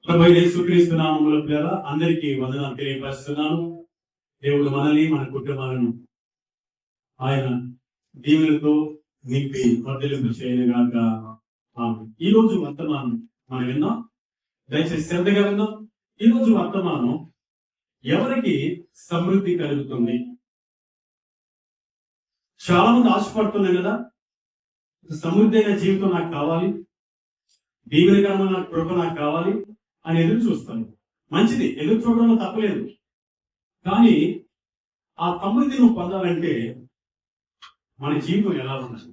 ప్రభు యేసుక్రీస్తు నామములో పిల్లల అందరికీ వందనాలు తెలియపరుస్తున్నాను. దేవుడు మనల్ని మన కుటుంబాలను ఆయన దీవులతో నింపి వర్ధలింపు చేయనుగాక. ఈ రోజు వర్తమానం మనం విన్నాం. దయచేసి శ్రద్ధగా విన్నాం. ఈ రోజు వర్తమానం ఎవరికి సమృద్ధి కలుగుతుంది? చాలా మంది ఆశపడుతున్నాయి కదా, సమృద్ధి అయిన జీవితం నాకు కావాలి, దీవెనకరమైన కృప నాకు కావాలి అని ఎదురు చూస్తాను. మంచిది, ఎదురు చూడడంలో తప్పలేదు. కానీ ఆ సమృద్ధి నువ్వు పొందాలంటే మన జీవితం ఎలా ఉండాలి?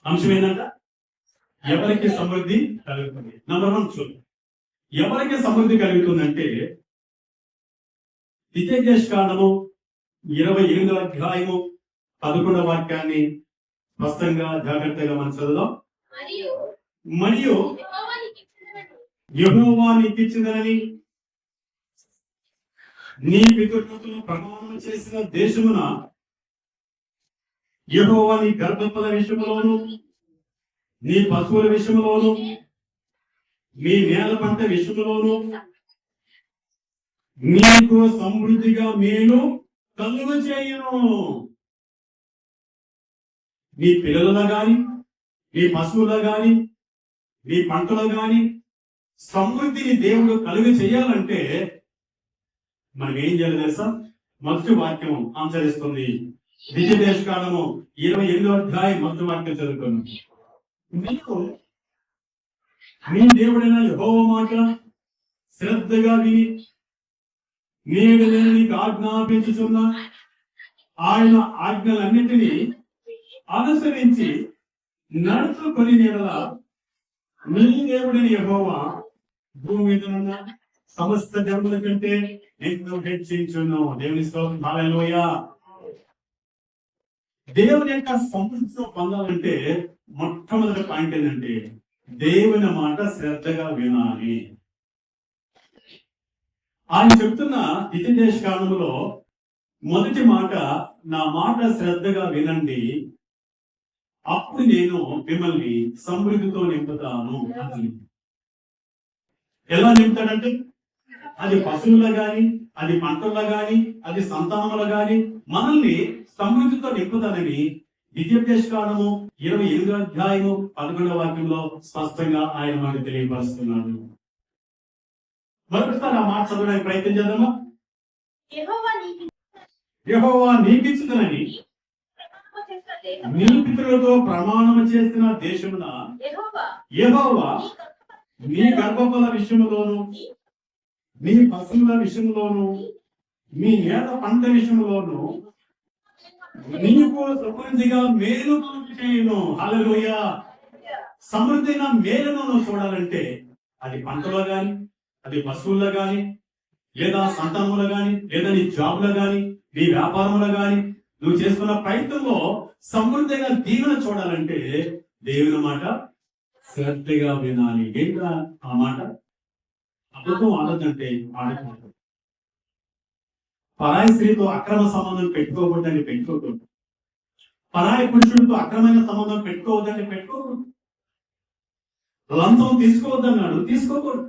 అంశం ఏంటంట, ఎవరికి సమృద్ధి కలుగుతుంది. నంబర్ 1 చూడు, ఎవరికి సమృద్ధి కలుగుతుందంటే ద్వితీయోపదేశకాండము 28వ అధ్యాయము 11వ వాక్యాన్ని స్పష్టంగా జాగ్రత్తగా మనం చదువుదాం. మరియు యెహోవా నీకిచ్చినదని నీ పితరులతో ప్రమాణం చేసిన దేశమున యెహోవా నీ గర్భఫల విషయంలోను, నీ పశువుల విషయంలోను, నీ నేల పంట విషయంలోను నీకు సమృద్ధిగా మేలు కలుగ చేయను. నీ పిల్లలలో గాని, నీ పశువులో గాని, నీ పంటలో గాని సమృద్ధిని దేవుడు కలుగ చేయాలంటే మనం ఏం చేయాలి తెలుసా? మొదటి వాక్యం అనుసరిస్తుంది. ద్వితీయోపదేశకాండము 28వ అధ్యాయం మొదటి వాక్యం చదువుకున్నాం. నీకు నీ దేవుడైన యెహోవా మాట శ్రద్ధగా విని నేడు నేను నీకు ఆజ్ఞాపించుచున్న ఆయన ఆజ్ఞలన్నిటినీ అనుసరించి నడుచుకొని నీడల నీ దేవుడైన యెహోవా భూమి మీద ఉన్న సమస్త జన్మల కంటే నిన్ను హెచ్చించును. దేవుని స్తోత్రం, హల్లెలూయా. దేవుని యొక్క సమృద్ధితో పొందాలంటే మొట్టమొదటి పాయింట్ ఏంటంటే దేవుని మాట శ్రద్ధగా వినాలి. ఆయన చెప్తున్న ద్వితీయోపదేశకాండములో మొదటి మాట, నా మాట శ్రద్ధగా వినండి, అప్పుడు నేను మిమ్మల్ని సమృద్ధితో నింపుతాను అని. ఎలా నింపుతాడంటే అది పశువుల గాని, అది పంటల్లో గాని, అది సంతానముల గాని మనల్ని సమృద్ధితో నింపుతానని ద్వితీయోపదేశకాండము 28వ అధ్యాయము 11వ వాక్యంలో స్పష్టంగా ఆయన మనకు తెలియపరుస్తున్నాడు. మరొకసారి ఆ మాట చదవడానికి ప్రయత్నం చేద్దామా? యెహోవా నీకిచ్చునని నీ పితరులతో ప్రమాణం చేసిన దేశమున యెహోవా నీ గర్భఫల విషయంలోను, నీ పశువుల విషయంలోను, నీ నేల పంట విషయంలోను నీకు సమృద్ధిగా మేలు చేయను. హల్లెలూయా. సమృద్ధిగా మేలును నువ్వు చూడాలంటే అది పంటలో గాని, అది పశువుల్లో గాని, లేదా సంతానములో గాని, లేదా నీ జాబ్లో గాని, నీ వ్యాపారంలో గాని, నువ్వు చేసుకున్న ప్రయత్నంలో సమృద్ధిగా దీవెన చూడాలంటే దేవుని మాట శ్రద్ధగా వినాలి. ఏంటా ఆ మాట? అబద్ధం ఆడదంటే ఆడకూడదు. పరాయి స్త్రీతో అక్రమ సంబంధం పెట్టుకోకూడదని పెట్టుకోకూడదు. పరాయి పురుషుడితో అక్రమైన సంబంధం పెట్టుకోవద్దని పెట్టుకోకూడదు. లంచం తీసుకోవద్దన్నాడు, తీసుకోకూడదు.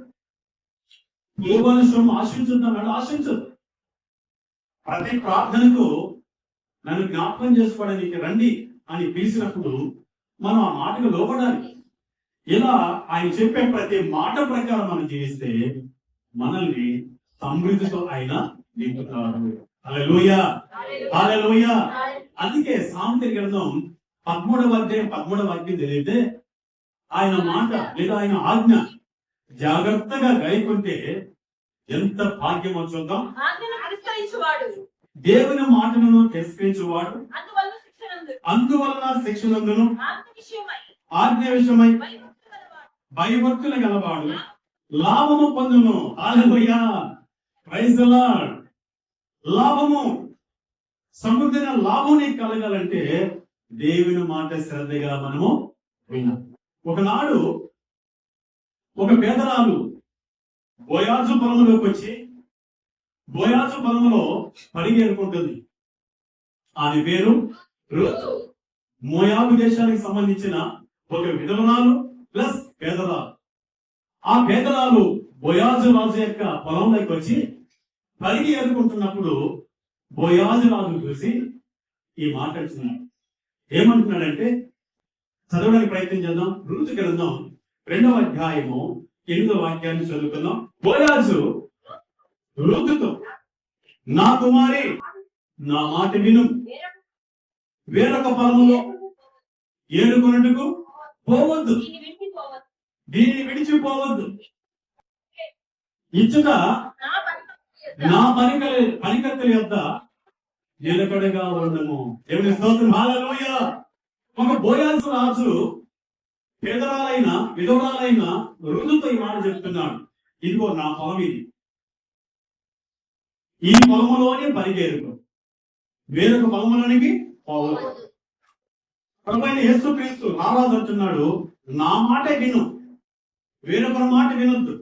యోగానుష్యం ఆశించొద్దన్నాడు, ఆశించదు. ప్రతి ప్రార్థనకు నన్ను జ్ఞాపకం చేసుకోవడానికి రండి అని పిలిచినప్పుడు మనం ఆ మాటకు లోపడాలి. ఇలా ఆయన చెప్పే ప్రతి మాట ప్రకారం మనం జీవిస్తే మనల్ని సమృద్ధితో ఆయన నింపుతాడు. హల్లెలూయా, హల్లెలూయా. అందుకే సామెతల గ్రంథం 13వ అధ్యాయం 13వ వాక్యం తెలియతే ఆయన మాట లేదా ఆయన ఆజ్ఞ జాగ్రత్తగా గైకుంటే ఎంత భాగ్యమో చూద్దాం. దేవుని మాటను తిరస్కరించువాడు అందువలన శిక్షనందును ఆజ్ఞ విషయమై భయభక్తులు గలవాడు లాభము పొందును. హల్లెలూయా, ప్రైజ్ ది లార్డ్. లాభము, సమృద్ధైన లాభం నీకు కలగాలంటే దేవుని మాట శ్రద్ధగా మనము వినాలి. ఒకనాడు ఒక పేదరాలు బోయాజు పొలంలోకి వచ్చి బోయాజు పొలంలో పరిగెడుకుంటుంది. ఆమె పేరు రూతు. మోయాబు దేశానికి సంబంధించిన ఒక విధవరాలు ప్లస్ పేదరాలు. ఆ పేదరాలు బోయాజు రాజు యొక్క పొలంలోకి వచ్చి పరిగి ఎదుర్కొంటున్నప్పుడు బోయాజు రాజు చూసి ఈ మాట అంటున్నాడు. ఏమంటున్నాడంటే, చదవడానికి ప్రయత్నం చేద్దాం. రూతు గ్రంథం 2వ అధ్యాయము 8వ వాక్యాన్ని చదువుకుందాం. బోయాజు రూతుతో, నా కుమారి, నా మాట విను, వేరొక పొలములో ఏడుకొనుటకు పోవద్దు, దీన్ని విడిచిపోవద్దు. ఇచ్చుట నా పనికత్తెల యొద్ద నిలకడగా ఉండము. దేవుని స్తోత్రం, హల్లెలూయా. ఒక బోయాజు రాజు పేదరాలైన విధవరాలైన రూతుతో ఈ మాట చెప్తున్నాడు. ఇదిగో నా పొలం, ఇది ఈ పొలములోనే పరిగెరుకు, వేరొక పొలములోనికి పోవద్దు. ప్రభువైన యేసుక్రీస్తు రారాజు అంటున్నాడు, నా మాట విను, వేరొకరి మాట వినొద్దు.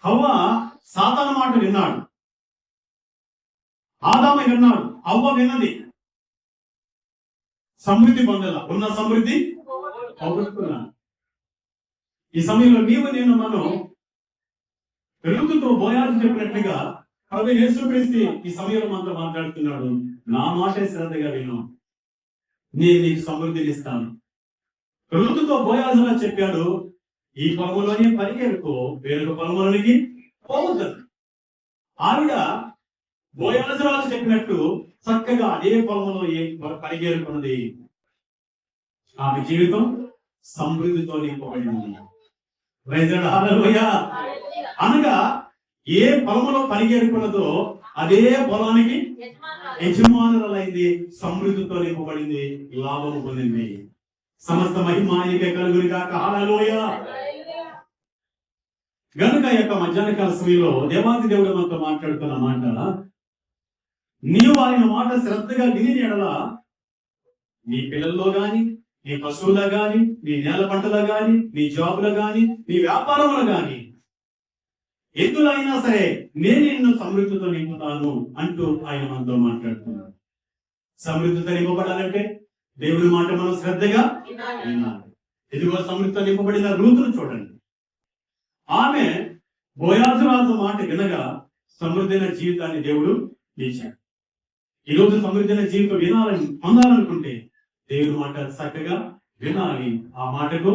హవ్వ సాతాను మాట విన్నాడు, ఆదాము విన్నాడు, హవ్వ విన్నది. సమృద్ధి పొందల, ఉన్న సమృద్ధి పోగొట్టుకున్నాను. ఈ సమయంలో నీవు నేను మనం రూతుతో బోయాజు చెప్పినట్లుగా ప్రభువైన యేసుక్రీస్తు ఈ సమయంలో మనతో మాట్లాడుతున్నాడు. నా మాటే శ్రద్ధగా విను, నేను నీకు సమృద్ధిని ఇస్తాను. రూతుతో బోయాజులా చెప్పాడు, ఈ పొలములోనే పరిగెరుకో, వేరొక పొలములోనికి పోవద్దు. ఆవిడ బోయాజు రాజు చెప్పినట్టు చక్కగా అదే పొలంలో పరిగెరుకున్నది. ఆమె జీవితం సమృద్ధితో నింపబడింది. హల్లెలూయా. అనగా ఏ పొలంలో పరిగెరుకున్నదో అదే పొలానికి యజమానురాలైంది, సమృద్ధితో నింపబడింది, లాభము పొందింది. సమస్త మహిమ ఆయనకే కలుగును గాక. హల్లెలూయా. గనుక యొక్క మధ్యాహ్న కాల సమయంలో దేవాది దేవుడు మనతో మాట్లాడుతున్న మాట, నీవు ఆయన మాట శ్రద్ధగా విని ఎడల నీ పిల్లల్లో గాని, నీ పశువులో గాని, నీ నేల పంటలో గాని, నీ జాబులో గాని, నీ వ్యాపారంలో గాని, ఎందులైనా సరే నేను నిన్ను సమృద్ధితో నింపుతాను అంటూ ఆయన మనతో మాట్లాడుతున్నాడు. సమృద్ధితో నింపబడాలంటే దేవుని మాట మనం శ్రద్ధగా వినాలి. ఇదిగో సమృద్ధితో నింపబడిన రూతును చూడండి. ఆమె బోయాజు రాజు మాట వినగా సమృద్ధైన జీవితాన్ని దేవుడు ఇచ్చాడు. ఈరోజు సమృద్ధైన జీవితం వినాలని పొందాలనుకుంటే దేవుని మాట చక్కగా వినాలి. ఆ మాటకు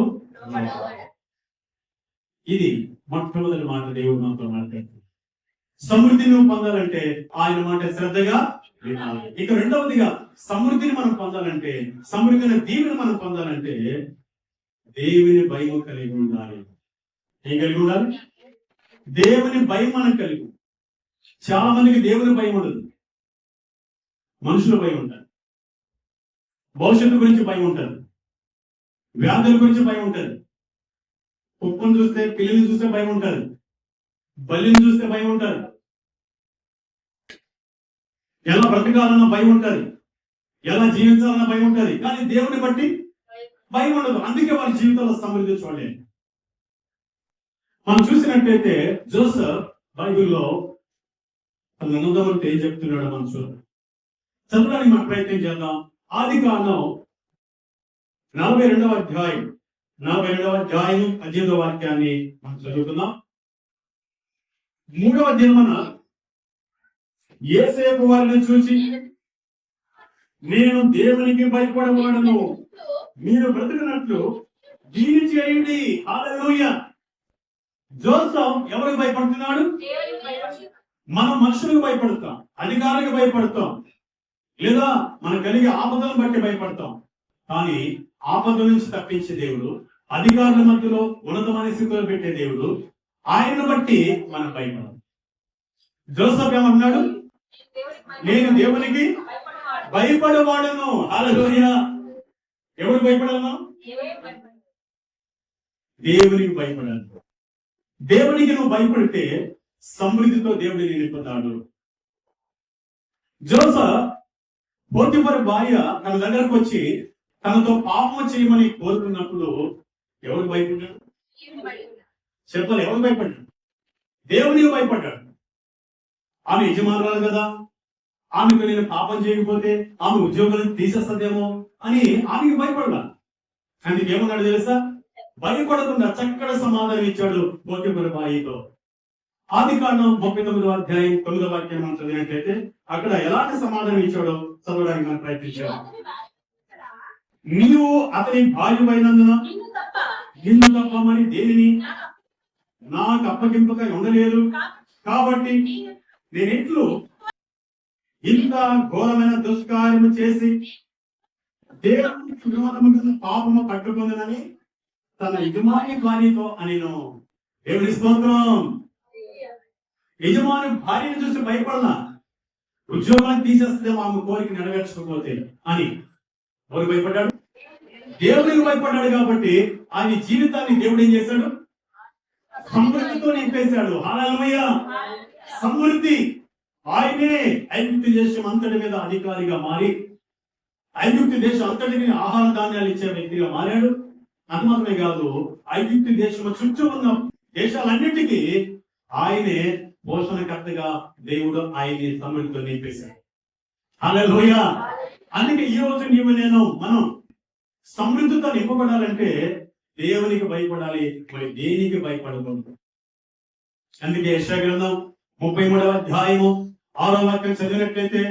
ఇది మొట్టమొదటి మాట దేవుడు మనతో మాట్లాడుతుంది. సమృద్ధిని పొందాలంటే ఆయన మాట శ్రద్ధగా వినాలి. ఇక రెండవదిగా సమృద్ధిని మనం పొందాలంటే, సమృద్ధిని దీవెని మనం పొందాలంటే దేవుని భయం కలిగి ఉండాలి. ఏం కలిగి ఉండాలి? దేవుని భయం మనం కలిగి. చాలా మందికి దేవుని భయం ఉండదు. మనుషుల భయం ఉంటుంది, భవిష్యత్తు గురించి భయం ఉంటుంది, వ్యాధుల గురించి భయం ఉంటుంది, కుక్కను చూస్తే, పిల్లిని చూస్తే భయం ఉంటుంది, బలిని చూస్తే భయం ఉంటుంది, ఎలా బ్రతకాలన్న భయం ఉంటుంది, ఎలా జీవించాలన్న భయం ఉంటుంది. కానీ దేవుని బట్టి భయం ఉండదు. అందుకే వాళ్ళ జీవితంలో సమృద్ధి చూడలేదు. మనం చూసినట్టయితే జోసెఫ్ బైబిల్లో నందమంటే ఏం చెప్తున్నాడో మనం చూద్దాం. చదవడానికి మనం ప్రయత్నం చేద్దాం. ఆదికాండం 42వ అధ్యాయం 18వ వాక్యాన్ని మనం చదువుకుందాం. 3వ దినమున యోసేపు వారిని చూసి, నేను దేవునికి భయపడవాడను, మీరు బ్రతుకున్నట్లు దీని చేయండి. హల్లెలూయా. జోసెఫ్ ఎవరికి భయపడుతున్నాడు? మనం మనుషులకు భయపడతాం, అధికారులకు భయపడతాం, లేదా మన కలిగే ఆపదలను బట్టి భయపడతాం. కానీ ఆపద నుంచి తప్పించే దేవుడు, అధికారుల మధ్యలో ఉన్నతమైన స్థితిలో పెట్టే దేవుడు, ఆయన్ని బట్టి మనం భయపడం. జోసెఫ్ ఏమన్నాడు? నేను దేవునికి భయపడవాడను. హల్లెలూయా. ఎవరు భయపడాలను? దేవునికి భయపడాలి. దేవునికి నువ్వు భయపడితే సమృద్ధితో దేవుడిని నిలుపుతాడు. జోసెఫ్ పోతిఫరు భార్య తన దగ్గరకు వచ్చి తనతో పాపం చేయమని కోరుకున్నప్పుడు ఎవరు భయపడ్డాడు? చెప్పాలి, ఎవరు భయపడ్డాడు? దేవునికి భయపడ్డాడు. ఆమె యజమానురాలు కదా, ఆమెకు నేను పాపం చేయకపోతే ఆమె ఉద్యోగాలను తీసేస్తుందేమో అని ఆమెకు భయపడ్డా. అందుకేమన్నాడు తెలుసా? భయపడకుండా చక్కటి సమాధానం ఇచ్చాడు పోతీఫరు భార్యతో. ఆదికాండం 39వ అధ్యాయం 9వ వాక్యం మనం చదివినట్లయితే అక్కడ ఎలాంటి సమాధానం ఇచ్చాడో చదవడానికి మనం ప్రయత్నించాం. నీవు అతని భార్యమైనందున నిన్ను తప్పమని దేనిని నాకు అప్పగింపక ఉండలేదు, కాబట్టి నేనిట్లు ఇంత ఘోరమైన దుష్కార్యము చేసి దేవునికి విరోధముగా పాపము పట్టుకుందనని తన యజమాని భార్యతో అనిను. దేవుని స్తోత్రం. యజమాని భార్యను చూసి భయపడలా, ఉద్యోగాన్ని తీసేస్తే ఆమె కోరిక నెరవేర్చకపోతే అని. ఎవరు భయపడ్డాడు? దేవుడికి భయపడ్డాడు. కాబట్టి ఆయన జీవితాన్ని దేవుడు ఏం చేశాడు? సమృద్ధితో నింపేశాడు. హల్లెలూయా. సమృద్ధి. ఆయనే ఐగుప్తు దేశం అంతటి మీద అధికారిగా మారి ఐగుప్తు దేశం అంతటికి ఆహార ధాన్యాలు ఇచ్చే వ్యక్తిగా మారాడు. అది మాత్రమే కాదు, ఐగుప్తు దేశం చుట్టూ ఉన్న దేశాలన్నిటికీ ఆయనే పోషణకర్తగా దేవుడు ఆయన్ని సమృద్ధితో నింపేశాడు. హల్లెలూయా. అందుకే ఈ రోజు మనం సమృద్ధితో నింపబడాలంటే దేవునికి భయపడాలి, మరి దేనికి భయపడకూడదు. అందుకే యెషయా గ్రంథం 33వ అధ్యాయము 6వ వాక్యం చదివినట్లయితే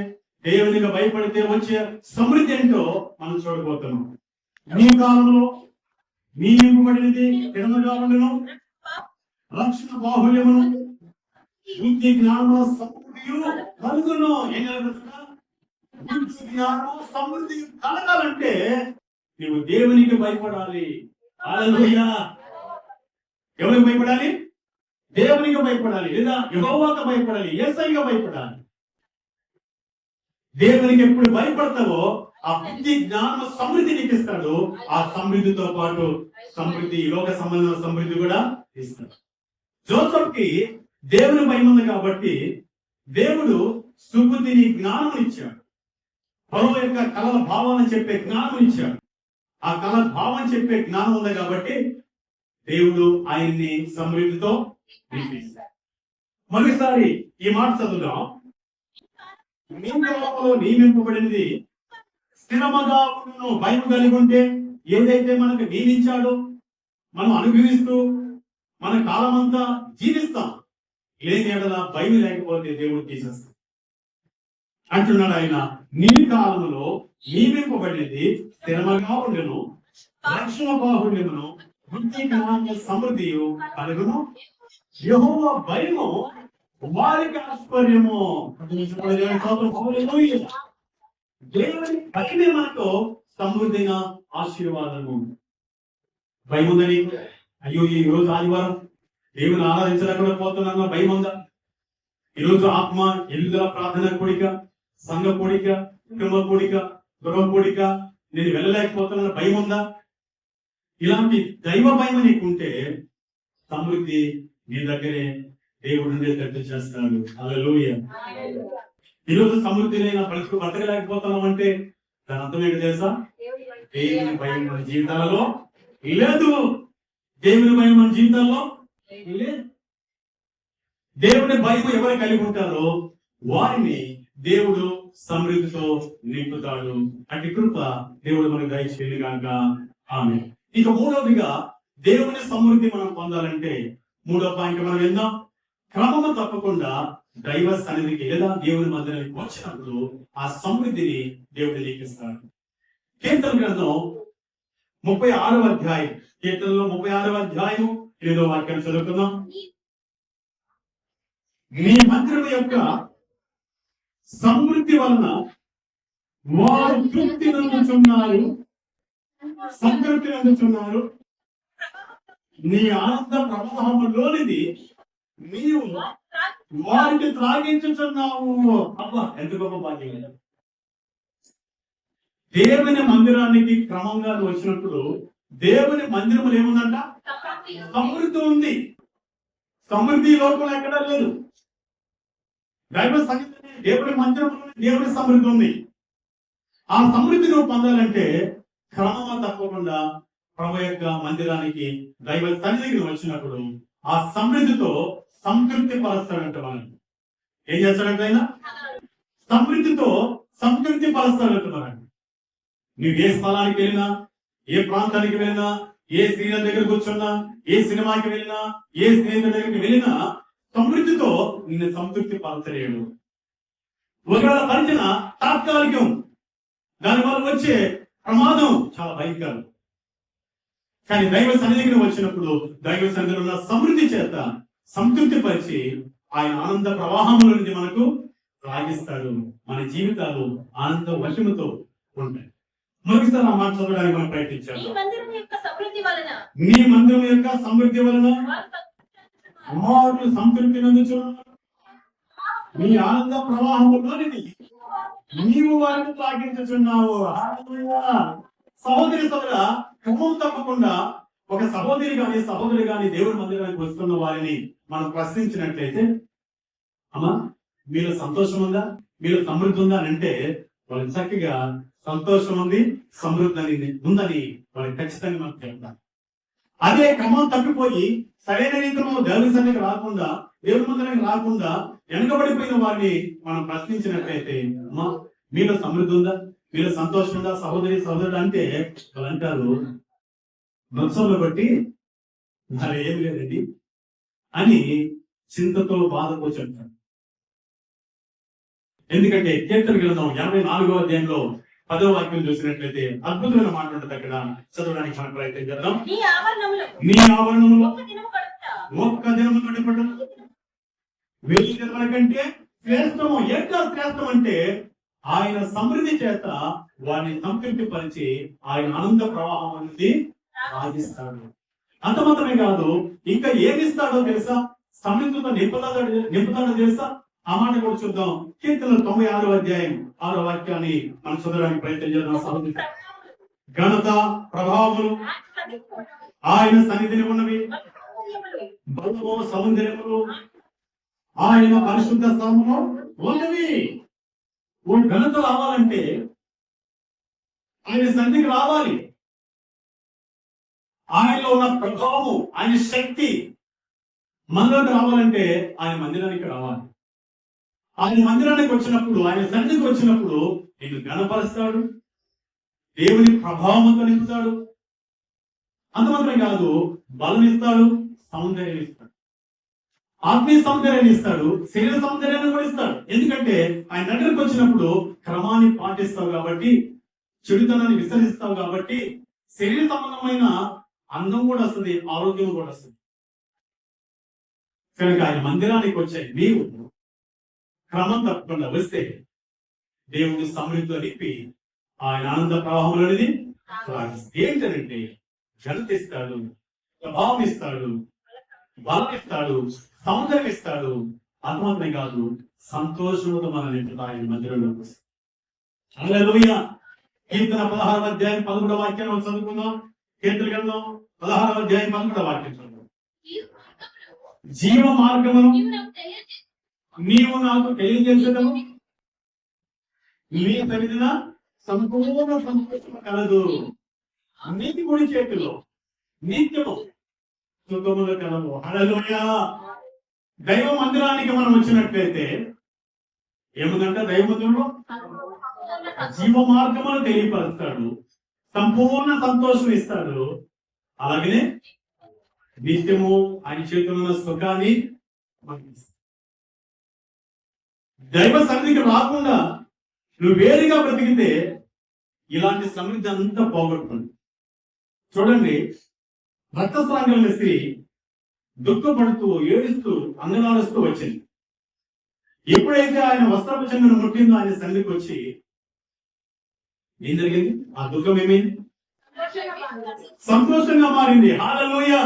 దేవునికి భయపడితే వచ్చే సమృద్ధి ఏంటో మనం చూడబోతున్నాం. నీ కాలంలో నీ నింపబడినది తిరుమగా ఉండను, రక్షణ బాహుల్యమును బుద్ధి జ్ఞానము సమృద్ధియు కలుగును. ఏం కలుగుతుందా? బుద్ధి జ్ఞానము సమృద్ధి కలగాలంటే నీవు దేవునికి భయపడాలి. హల్లెలూయా. ఎవరికి భయపడాలి? దేవునికి భయపడాలి, లేదా యెహోవాకు భయపడాలి, యేసయ్యకు భయపడాలి. దేవునికి ఎప్పుడు భయపడతావో ఆ బుద్ధి జ్ఞానం సమృద్ధి నీకు ఇస్తాడు. ఆ సమృద్ధితో పాటు సమృద్ధి, లోక సంబంధమైన సమృద్ధి కూడా ఇస్తాడు. జోసెఫ్ కి దేవుని భయం ఉంది కాబట్టి దేవుడు సుబుద్ధిని జ్ఞానం ఇచ్చాడు. ఫరో యొక్క కళల భావాలను చెప్పే జ్ఞానం ఇచ్చాడు. ఆ కళ భావం చెప్పే జ్ఞానం ఉంది కాబట్టి దేవుడు ఆయన్ని సమృద్ధితో నింపేశాడు. మరోసారి ఈ మాట చదువుదాం. నీ లోపల నియమింపబడినది స్థిరముగా ఉండును. భయం కలిగి ఉంటే ఏదైతే మనకు నియమించాడో మనం అనుభవిస్తూ మన కాలం అంతా జీవిస్తాం. లేని ఎడల భయం లేకపోతే దేవుడు తీసేస్తాం అంటున్నాడు ఆయన. నీ కాలంలో నియమింపబడినది స్థిరముగా ఉండును, రక్షణ బాహుళ్యమును బుద్ధి జ్ఞాన సమృద్ధియు కలుగును. యెహోవా భయము వారికి ఆశ్చర్యము. దేవుని భయమే మనకు సమృద్ధిగా ఆశీర్వాదము. భయం ఉందని అయ్యో ఈ రోజు ఆదివారం దేవుని ఆరాధించలేకుండా పోతున్నాను భయం ఉందా? ఈరోజు ఆత్మ ఎల్లుదల ప్రార్థన కూడిక, సంఘ కూడిక, కుటుంబ కూడిక, గృహ కూడిక నేను వెళ్ళలేకపోతున్నాను భయం ఉందా? ఇలాంటి దైవ భయం నీకుంటే సమృద్ధి నీ దగ్గరే దేవుడు ఉండేటట్టు చేస్తాడు. హల్లెలూయా. ఈరోజు సమృద్ధి నేను బతకలేకపోతున్నాం అంటే దాని అర్థం ఏంటి తెలుసా? దేవుని భయం మన జీవితాలలో లేదు. దేవుని భయం మన జీవితాల్లో లేదు. దేవుని భయం ఎవరు కలిగి ఉంటారో వారిని దేవుడు సమృద్ధితో నింపుతాడు. అటు కృప దేవుడు మనకు దయచేయను గాక. ఆమేన్. ఇక మూడవదిగా దేవుని సమృద్ధి మనం పొందాలంటే మూడో పాయింట్ మనం విందాం. క్రమము తప్పకుండా దైవ సన్నిధికి లేదా దేవుని మందిరానికి వచ్చినప్పుడు ఆ సమృద్ధిని దేవుడు నీకిస్తాడు. కీర్తన గ్రంథం 36వ అధ్యాయం, కీర్తనలో 36వ అధ్యాయం 8వ వాక్యాన్ని చదువుకుందాం. మీ మందిరం యొక్క సమృద్ధి వలన వారు తృప్తి నందుచున్నారు, సంతృప్తి నందుచున్నారు. నీ ఆనంద ప్రవాహంలోనిది నీవు వారికి త్రాగించుచున్నావు. అబ్బా ఎంత గొప్ప భాగ్యం. దేవుని మందిరానికి క్రమంగా వచ్చినప్పుడు దేవుని మందిరములు ఏముందంట? సమృద్ధి ఉంది. సమృద్ధి లోపల ఎక్కడా లేదు. దైవ సంగతి దేవుని మందిరంలో దేవుని సమృద్ధి ఉంది. ఆ సమృద్ధి నువ్వు పొందాలంటే క్రమమా తప్పకుండా ప్రభు యొక్క మందిరానికి దైవ సన్నిధికి వచ్చినప్పుడు ఆ సమృద్ధితో సంతృప్తి పరుస్తాడంట. మనం ఏం చేస్తాడంటే ఆయన సమృద్ధితో సంతృప్తి పరుస్తాడంట. మనం నువ్వు ఏ స్థలానికి వెళ్ళినా, ఏ ప్రాంతానికి వెళ్ళినా, ఏ స్త్రీల దగ్గర కూర్చున్నా, ఏ సినిమాకి వెళ్ళినా, ఏ స్నేహితుల దగ్గరికి వెళ్ళినా సమృద్ధితో నిన్ను సంతృప్తి పరచలేడు. ఒకవేళ పరిచిన తాత్కాలికం, దానివల్ల వచ్చే ప్రమాదం చాలా భయంకరం. కానీ దైవ సన్నిధికి వచ్చినప్పుడు దైవ సన్నిధిలో ఉన్న సమృద్ధి చేత సంతృప్తి పరిచి ఆయన ఆనంద ప్రవాహముల నుంచి మనకు రాగిస్తాడు. మన జీవితాలు ఆనంద వశముతో ఉంటాయి. ముగిస్తారు ఆ మాట చదవడానికి మనం ప్రయత్నించాము. నీ మందిరం యొక్క సమృద్ధి వలన వారు సంతృప్తి నందుచున్నారు. నీ ఆనంద ప్రవాహములోనిది నీవు వారిని తాగించుచున్నావు. సహోదరి సభల క్రమం తప్పకుండా ఒక సహోదరి గాని సహోదరి గాని దేవుడి మందిరానికి వస్తున్న వారిని మనం ప్రశ్నించినట్లయితే, అమ్మా మీలో సంతోషం ఉందా, మీలో సమృద్ధి ఉందా అని అంటే వాళ్ళు చక్కగా సంతోషం ఉంది, సమృద్ధి ఉందని వాళ్ళకి ఖచ్చితంగా మనం చెప్తాం. అదే క్రమం తప్పిపోయి సరైన రీతిలో దేవుడి సన్నిధికి రాకుండా, దేవుడి మందిరానికి రాకుండా వెనకబడిపోయిన వారిని మనం ప్రశ్నించినట్లయితే, అమ్మా మీలో సమృద్ధి ఉందా, మీలో సంతోషం ఉందా సహోదరి సహోదరుడు అంటే వాళ్ళు అంటారు నృత్యంలో బట్టి మరి ఏం లేదండి అని చింతతో బాధపోతుంటారు. ఎందుకంటే కీర్తన గ్రంథం 84వ అధ్యాయంలో 10వ వాక్యం చూసినట్లయితే అద్భుతమైన మాట ఉంటుంది. అక్కడ చదవడానికి మనం ప్రయత్నం చేద్దాం. నీ ఆవరణంలో ఒక్క దినము గడిపడం 1000 దినముల కంటే శ్రేష్టము. ఎట్లా శ్రేష్టం అంటే ఆయన సమృద్ధి చేత వారిని సంతృప్తి పరిచి ఆయన ఆనంద ప్రవాహం అనేది సాగిస్తాడు. అంత మాత్రమే కాదు, ఇంకా ఏమి ఇస్తాడో తెలుసా? సమృద్ధితో నింపుతాడో తెలుసా? ఆ మాట కూడా చూద్దాం. కీర్తన 96వ అధ్యాయం 6వ వాక్యాన్ని మనం చదవడానికి ప్రయత్నం చేద్దాం. ఘనత ప్రభావములు ఆయన సన్నిధిని ఉన్నవి, బలము సౌందర్యములు ఆయన పరిశుద్ధ స్థలములో ఉన్నవి. ఓ ఘనత రావాలంటే ఆయన సన్నిధికి రావాలి. ఆయనలో ఉన్న ప్రభావము, ఆయన శక్తి మనలోకి రావాలంటే ఆయన మందిరానికి రావాలి. ఆయన మందిరానికి వచ్చినప్పుడు, ఆయన సన్నిధికి వచ్చినప్పుడు నిన్ను ఘనపరుస్తాడు, దేవుని ప్రభావంతో నింపుతాడు. అంత మాత్రమే కాదు, బలం ఇస్తాడు, సౌందర్యం ఇస్తాడు, ఆత్మీయ సౌందర్యాన్ని ఇస్తాడు, శరీర సౌందర్యాన్ని కూడా ఇస్తాడు. ఎందుకంటే ఆయన దగ్గరకు వచ్చినప్పుడు క్రమాన్ని పాటిస్తావు కాబట్టి, చెడుతనాన్ని విసరిస్తావు కాబట్టి శరీర సంబంధమైన అందం కూడా వస్తుంది, ఆరోగ్యం కూడా వస్తుంది. కనుక ఆయన మందిరానికి వచ్చే నీవు క్రమం తప్పకుండా వస్తే దేవుని సమృద్ధితో నింపి ఆయన ఆనంద ప్రవాహంలో అనేది ఏంటంటే ఘనత ఇస్తాడు, ప్రభావం ఇస్తాడు, బలం ఇస్తాడు, సౌందర్యం ఇస్తాడు. అంతమాత్రమే కాదు, సంతోషంతో మన నింపుతా ఆయన మందిరంలో. హల్లెలూయా. కీర్తన 16వ అధ్యాయం 11వ వాక్యాన్ని చదువుకుందాం. కీర్తన గ్రంథం 16వ అధ్యాయం 11వ వాక్యం చదువుకుందాం. జీవ మార్గమును నీవు నాకు తెలియజేసదము, నీ సన్నిధిన సంపూర్ణ సంతోషం కలదు. నీతి గుడి చేతిలో నిత్యము సుఖములు కలవు. హల్లెలూయా. దైవ మందిరానికి మనం వచ్చినట్లయితే ఏముందంటే దైవ మందిరంలో జీవ మార్గమును తెలియపరుస్తాడు, సంపూర్ణ సంతోషం ఇస్తాడు, అలాగనే నిత్యము ఆయన చేతుల్లో ఉన్న సుఖాన్ని దైవ సన్నిధికి రాకుండా నువ్వు వేరుగా బ్రతికితే ఇలాంటి సమృద్ధి అంతా పోగొట్టుకుంది. చూడండి, రక్తస్రావం కలిగిన స్త్రీ దుఃఖపడుతూ ఏడుస్తూ అంగలాడుస్తూ వచ్చింది. ఎప్పుడైతే ఆయన వస్త్రపు చెంగును ముట్టిందో ఆయన సన్నిధికి వచ్చి ఏం జరిగింది? ఆ దుఃఖం ఏమైంది? సంతోషంగా మారింది. హల్లెలూయా.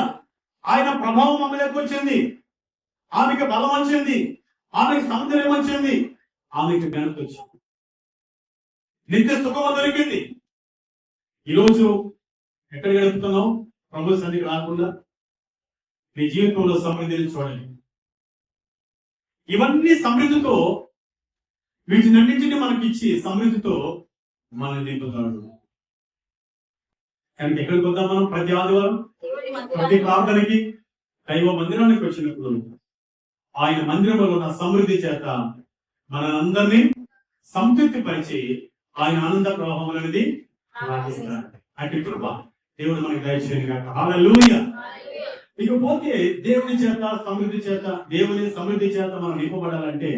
ఆయన ప్రభావం ఆమెలోకి వచ్చింది, ఆమెకు బలం వచ్చింది, ఆమెకు సౌందర్యం వచ్చింది, ఆమెకు ఘనత వచ్చింది, నిత్య సుఖము దొరికింది. ఈరోజు ఎక్కడ గడుపుతున్నావు? ప్రభు సన్నిధికి రాకుండా నీ జీవితంలో సమృద్ధిని చూడండి. ఇవన్నీ సమృద్ధితో వీటినన్నింటినీ మనకిచ్చి సమృద్ధితో మనం నింపుతాడు. కానీ ఎక్కడికి వద్దాం మనం? ప్రతి ఆదివారం ప్రతి ప్రార్థనకి దైవ మందిరానికి వచ్చినప్పుడు ఆయన మందిరంలో ఉన్న సమృద్ధి చేత మనందరినీ సంతృప్తి పరిచి ఆయన ఆనంద ప్రవాహం అనేది అటు కృప దేవుడు మనకి దయచేయను గాక. హల్లెలూయా. ఇకపోతే దేవుని చేత సమృద్ధి చేత, దేవుని సమృద్ధి చేత మనం నింపబడాలంటే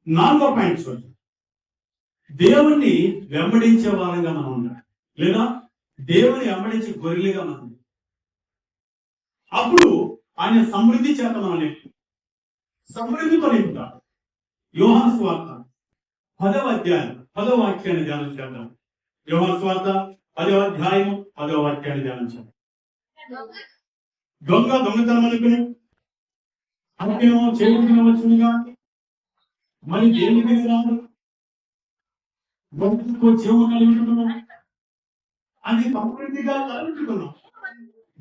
4వ పాయింట్ చూడండి. దేవుణ్ణి వెంబడించే వారంగా మనం ఉండాలి, లేదా దేవుని వెంబడించే గొర్రెలుగా మనం ఉండాలి. అప్పుడు ఆయన సమృద్ధి చేత మనం నింపు, సమృద్ధితో నింపుతాం. యోహాను సువార్త 10వ అధ్యాయం 10వ వాక్యాన్ని ధ్యానం చేద్దాం. యోహాను సువార్త 10వ అధ్యాయం 10వ వాక్యాన్ని ధ్యానం చేద్దాం. దొంగతనం అనుకుని అంకేమో చేతుకుని వచ్చునుగా, మరి దేని మీద రాదు, గొంతుకు జీవం కలుగుతున్నాం, అది సమృద్ధిగా కలుగుతున్నాం.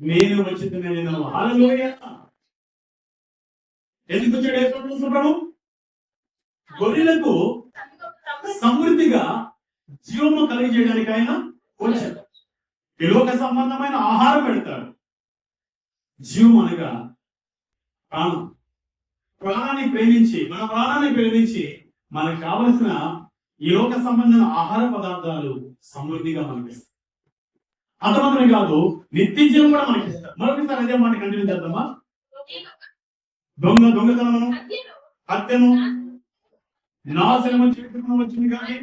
నేను వచ్చింది నేను. హల్లెలూయా. ఎందుకు వచ్చాడు యేసు ప్రభు? గొర్రెలకు సమృద్ధిగా జీవము కలిగజేయడానికి ఆయన వచ్చాడు. ఈ లోక సంబంధమైన ఆహారం పెడతాడు. జీవం అనగా ప్రాణం. ప్రాణాన్ని ప్రేమించి, మన ప్రాణాన్ని ప్రేమించి మనకు కావలసిన ఈ లోక సంబంధమైన ఆహార పదార్థాలు సమృద్ధిగా మనకి ఇస్తాయి. అంత మాత్రమే కాదు, నిత్య జీవం కూడా మనకి ఇస్తారు. మరొకసారి అదే మాట కంటిన్యూ చేద్దామా? దొంగతనమును, హత్యను, నాశనము చేసుకుని వచ్చింది కానీ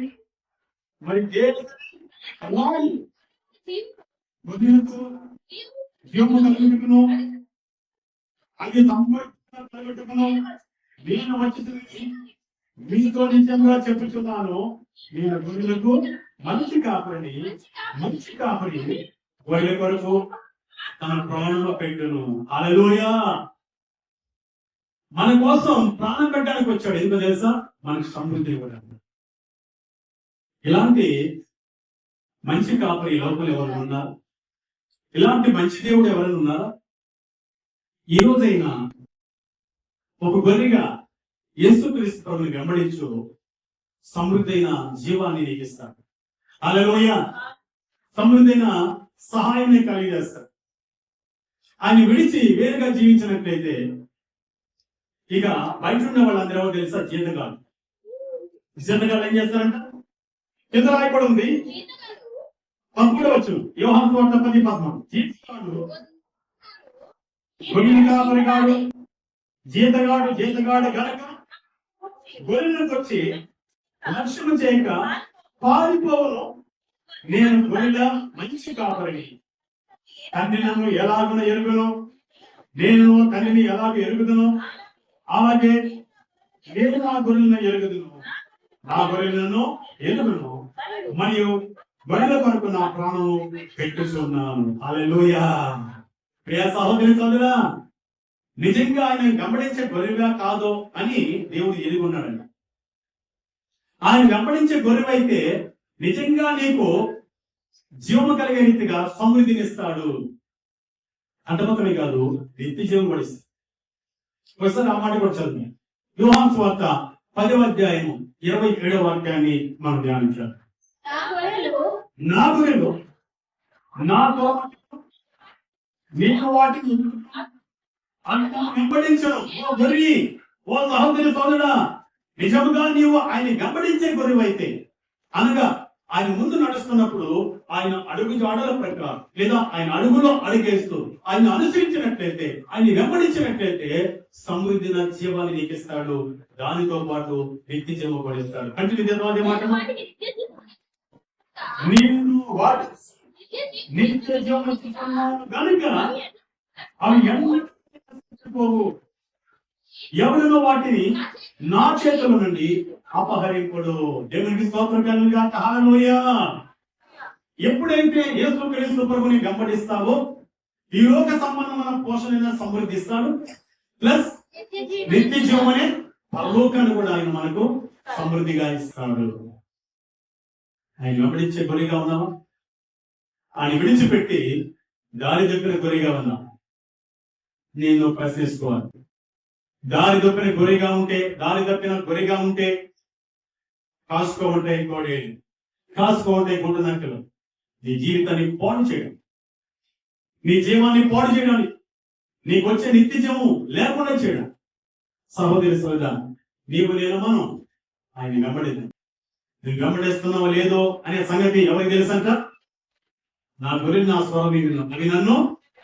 మరి జీవము కలుగును, అది సమృద్ధిగా కలుగును. నేను వచ్చి మీతో నిజంగా చెప్పుతున్నాను, నేను గొర్రెలకు మంచి కాపరిని, మంచి కాపరి గొర్రెల కొరకు తన ప్రాణంలో పెట్టును. హల్లెలూయా. మన కోసం ప్రాణం పెట్టడానికి వచ్చాడు. ఎందుకు తెలుసా? మనకు సమృద్ధి ఇవ్వడానికి. ఇలాంటి మంచి కాపరి లోపల ఎవరు ఉన్నారు? ఇలాంటి మంచి దేవుడు ఎవరైనా ఉన్నారా? ఈ రోజైనా ఒక గొర్రెగా యేసుక్రీస్తు ప్రభుని వెంబడించు, సమృద్ధైన జీవాన్ని నీకు ఇస్తాడు. హల్లెలూయా. సమృద్ధైన సహాయాన్ని కలిగజేస్తాడు. ఆయన విడిచి వేరుగా జీవించినట్లయితే ఇక బయట ఉన్న వాళ్ళందరూ ఎవరు తెలుసా? జీతగాడు. జీతగాడు ఏం చేస్తారంట? కింద రాయబడి ఉంది, 10వ వచనం, యోహాను సువార్త 10:13. జీతగాడు గొర్రెల కాపరిగాడు, జీతగాడు గనక గొర్రెలకు వచ్చి లక్ష్యము చేయక పారిపోవను. నేను గొర్రెల మంచి కాపరిని, తండ్రి నన్ను ఎలాగున ఎరుగును, నేను తండ్రిని ఎలాగ ఎరుగుదును, అలాగే నేను నా గొర్రెలను ఎరుగుదును, నా గొర్రెలను ఎరుగును, మరియు గొర్రెల కొరకు నా ప్రాణము పెట్టుచున్నాను. హల్లెలూయా. ప్రియ సహోదరి సోదరా, నిజంగా ఆయన వెంబడించే గొర్రెగా కాదో అని దేవుడు ఎరుగున్నాడండి. ఆయన వెంబడించే గొర్రెవైతే నిజంగా నీకు జీవము కలిగే రీతిగా సమృద్ధిని ఇస్తాడు. అంతమాత్రమే కాదు, నిత్య జీవం కూడా ఇస్తాడు. ఒకసారి ఆ మాట కూడా చదువు. యోహాను సువార్త 10వ అధ్యాయం 27వ వాక్యాన్ని మనం ధ్యానించాలి. నా గొర్రెలు నాతో నీకు వాటిని వెంబడించడం. ఓ గొర్రె, ఓ సహోదరి సోదరుడా, నిజముగా నీవు ఆయన వెంబడించే గొర్రెవైతే, అనగా ఆయన ముందు నడుస్తున్నప్పుడు ఆయన అడుగు జాడల ప్రకారం, లేదా ఆయన అడుగులో అడుగేస్తూ ఆయన అనుసరించినట్లయితే, ఆయన వెంబడించినట్లయితే సమృద్ధిన జీవాన్ని నీకు ఇస్తాడు. దానితో పాటు నిత్య జీవం కూడా ఇస్తాడు. కంటిన్యూ చేద్దాం మాట. నేను వాటి నిత్య జీవం కనుక అవి పోవు, ఎవరినో వాటిని నా చేతుల నుండి అపహరింపుడు. దేవునికి స్తోత్రం కలుగుగా. హల్లెలూయా. ఎప్పుడైతే యేసుక్రీస్తు ప్రభుని వెంబడిస్తావో ఈ లోక సంబంధమైన పోషణ సమృద్ధిస్తాడు, ప్లస్ నిత్య జీవం అనే పరలోకాన్ని కూడా ఆయన మనకు సమృద్ధిగా ఇస్తాడు. ఆయన వెంబడించే గొర్రెగా ఉన్నామా? ఆయన విడిచిపెట్టి దారి తప్పిన గొర్రెగా ఉన్నాం? నేను ప్రశ్నించుకోవాలి. దారి తప్పిన గొర్రెగా ఉంటే కాసుకోమంటే ఇంకోటి, కాసుకోమంటే గుండెనక్కలు నీ జీవితాన్ని పాడు చేయడం, నీ జీవాన్ని పాడు చేయడానికి, నీకు వచ్చే నిత్య జీవము లేకుండా చేయడం. సహోదరి సోదరా, నీవు నేను మనం ఆయన వెంబడిద్దాం. నువ్వు వెంబడిస్తున్నావో లేదో అనే సంగతి ఎవరికి తెలుసంట? నా గొర్రెలు నా స్వరం విను, అవి నన్ను